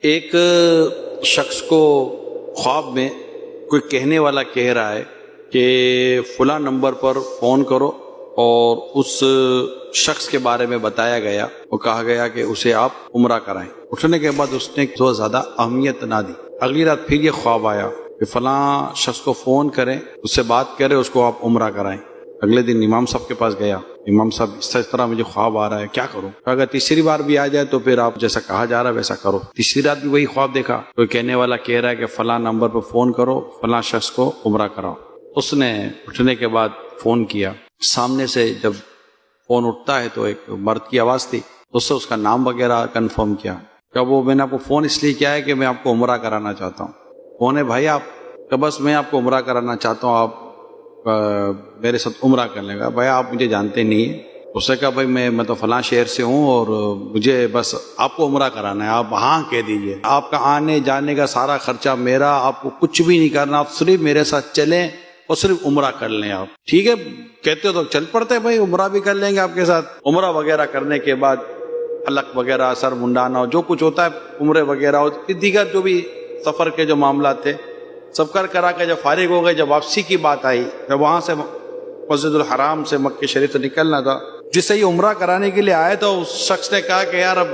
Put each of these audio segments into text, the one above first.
ایک شخص کو خواب میں کوئی کہنے والا کہہ رہا ہے کہ فلاں نمبر پر فون کرو، اور اس شخص کے بارے میں بتایا گیا اور کہا گیا کہ اسے آپ عمرہ کرائیں۔ اٹھنے کے بعد اس نے بہت زیادہ اہمیت نہ دی۔ اگلی رات پھر یہ خواب آیا کہ فلاں شخص کو فون کریں، اس سے بات کریں، اس کو آپ عمرہ کرائیں۔ اگلے دن امام صاحب کے پاس گیا، امام صاحب اس طرح مجھے خواب آ رہا ہے، کیا کروں؟ اگر تیسری بار بھی آ جائے تو پھر آپ جیسا کہا جا رہا ہے ویسا کرو۔ تیسری رات بھی وہی خواب دیکھا، کوئی کہنے والا کہہ رہا ہے کہ فلاں نمبر پر فون کرو، فلاں شخص کو عمرہ کراؤ۔ اس نے اٹھنے کے بعد فون کیا، سامنے سے جب فون اٹھتا ہے تو ایک مرد کی آواز تھی، اس سے اس کا نام وغیرہ کنفرم کیا کہ وہ میں نے آپ کو فون اس لیے کیا ہے کہ میں آپ کو عمرہ کرانا چاہتا ہوں۔ کون ہے بھائی آپ؟ کہ بس میں آپ کو عمرہ کرانا چاہتا ہوں، آپ میرے ساتھ عمرہ کر لیں گا۔ بھائی آپ مجھے جانتے نہیں ہیں۔ اس نے کہا بھائی میں تو فلاں شہر سے ہوں اور مجھے بس آپ کو عمرہ کرانا ہے، آپ ہاں کہہ دیجئے، آپ کا آنے جانے کا سارا خرچہ میرا، آپ کو کچھ بھی نہیں کرنا، آپ صرف میرے ساتھ چلیں اور صرف عمرہ کر لیں۔ آپ ٹھیک ہے کہتے ہو تو چل پڑتے بھائی، عمرہ بھی کر لیں گے آپ کے ساتھ۔ عمرہ وغیرہ کرنے کے بعد حلق وغیرہ، سر منڈانا، جو کچھ ہوتا ہے عمرے وغیرہ، دیگر جو بھی سفر کے جو معاملات تھے سب کرا کے جب فارغ ہو گئے، جب واپسی کی بات آئی، جب وہاں سے مسجد الحرام سے مکہ شریف سے نکلنا تھا، جس سے یہ عمرہ کرانے کے لیے آئے تو اس شخص نے کہا کہ یار اب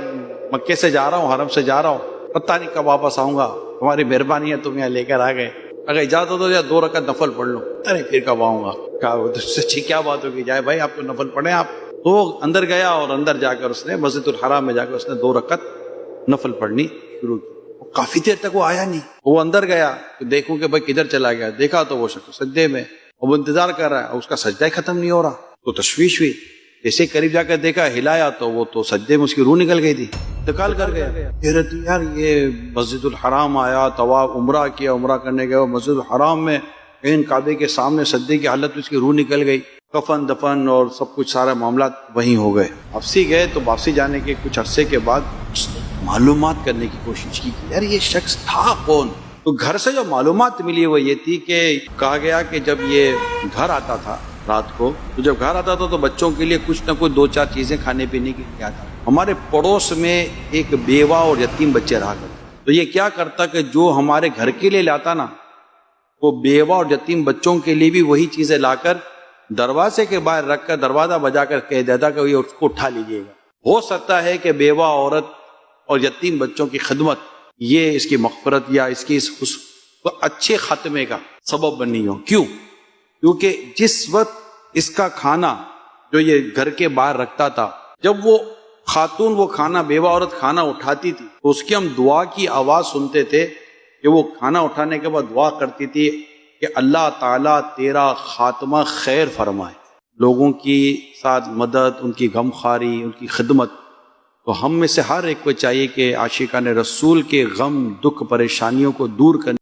مکے سے جا رہا ہوں، حرم سے جا رہا ہوں، پتہ نہیں کب واپس آؤں گا، ہماری مہربانی ہے تم یہاں لے کر آ گئے، اگر اجازت ہو تو یا 2 رکعت نفل پڑھ لو، پتہ نہیں پھر کب آؤں گا۔ کہا سچی کیا بات ہوگی، جائے بھائی آپ کو نفل پڑھیں آپ۔ تو وہ اندر گیا اور اندر جا کر اس نے مسجد الحرام میں جا کر اس نے 2 رکعت نفل پڑھنی شروع کی۔ کافی دیر تک وہ آیا نہیں، وہ اندر گیا کہ دیکھوں کہ بھائی کدھر چلا گیا، دیکھا تو وہ شخص سجدے میں، وہ انتظار کر رہا ہے، اس کا سجدہ ہی ختم نہیں ہو رہا، تو تشویش ہوئی، جیسے قریب جا کر دیکھا، ہلایا تو وہ تو سجدے میں اس کی روح نکل گئی تھی، انتقال کر گیا۔ حیرت یار یہ مسجد الحرام آیا، طواف عمرہ کیا، عمرہ کرنے گیا مسجد الحرام میں، عین کعبے کے سامنے سجدے کی حالت میں اس کی روح نکل گئی، کفن دفن اور سب کچھ سارے معاملات وہیں ہو گئے۔ واپسی گئے تو واپسی جانے کے کچھ عرصے کے بعد معلومات کرنے کی کوشش کی کہ یار یہ شخص تھا کون۔ تو گھر سے جو معلومات ملی وہ یہ تھی کہ کہا گیا کہ جب یہ گھر آتا تھا رات کو، تو جب گھر آتا تھا تو بچوں کے لیے کچھ نہ کچھ 2-4 چیزیں کھانے پینے کی کیا تھا۔ ہمارے پڑوس میں ایک بیوہ اور یتیم بچے رہا کرتے، تو یہ کیا کرتا کہ جو ہمارے گھر کے لیے لاتا نا، وہ بیوہ اور یتیم بچوں کے لیے بھی وہی چیزیں لا کر دروازے کے باہر رکھ کر دروازہ بجا کر کہہ دیتا کہ یہ اس کو اٹھا لیجیے گا۔ ہو سکتا ہے کہ بیوہ عورت اور یتیم بچوں کی خدمت یہ اس کی مغفرت یا اس کی اس اچھے خاتمے کا سبب بنی ہو۔ کیوں؟ کیونکہ جس وقت اس کا کھانا جو یہ گھر کے باہر رکھتا تھا، جب وہ خاتون وہ کھانا بیوہ عورت کھانا اٹھاتی تھی تو اس کی ہم دعا کی آواز سنتے تھے کہ وہ کھانا اٹھانے کے بعد دعا کرتی تھی کہ اللہ تعالیٰ تیرا خاتمہ خیر فرمائے، لوگوں کی ساتھ مدد، ان کی غمخواری، ان کی خدمت۔ تو ہم میں سے ہر ایک کو چاہیے کہ عاشقان رسول کے غم، دکھ، پریشانیوں کو دور کرنے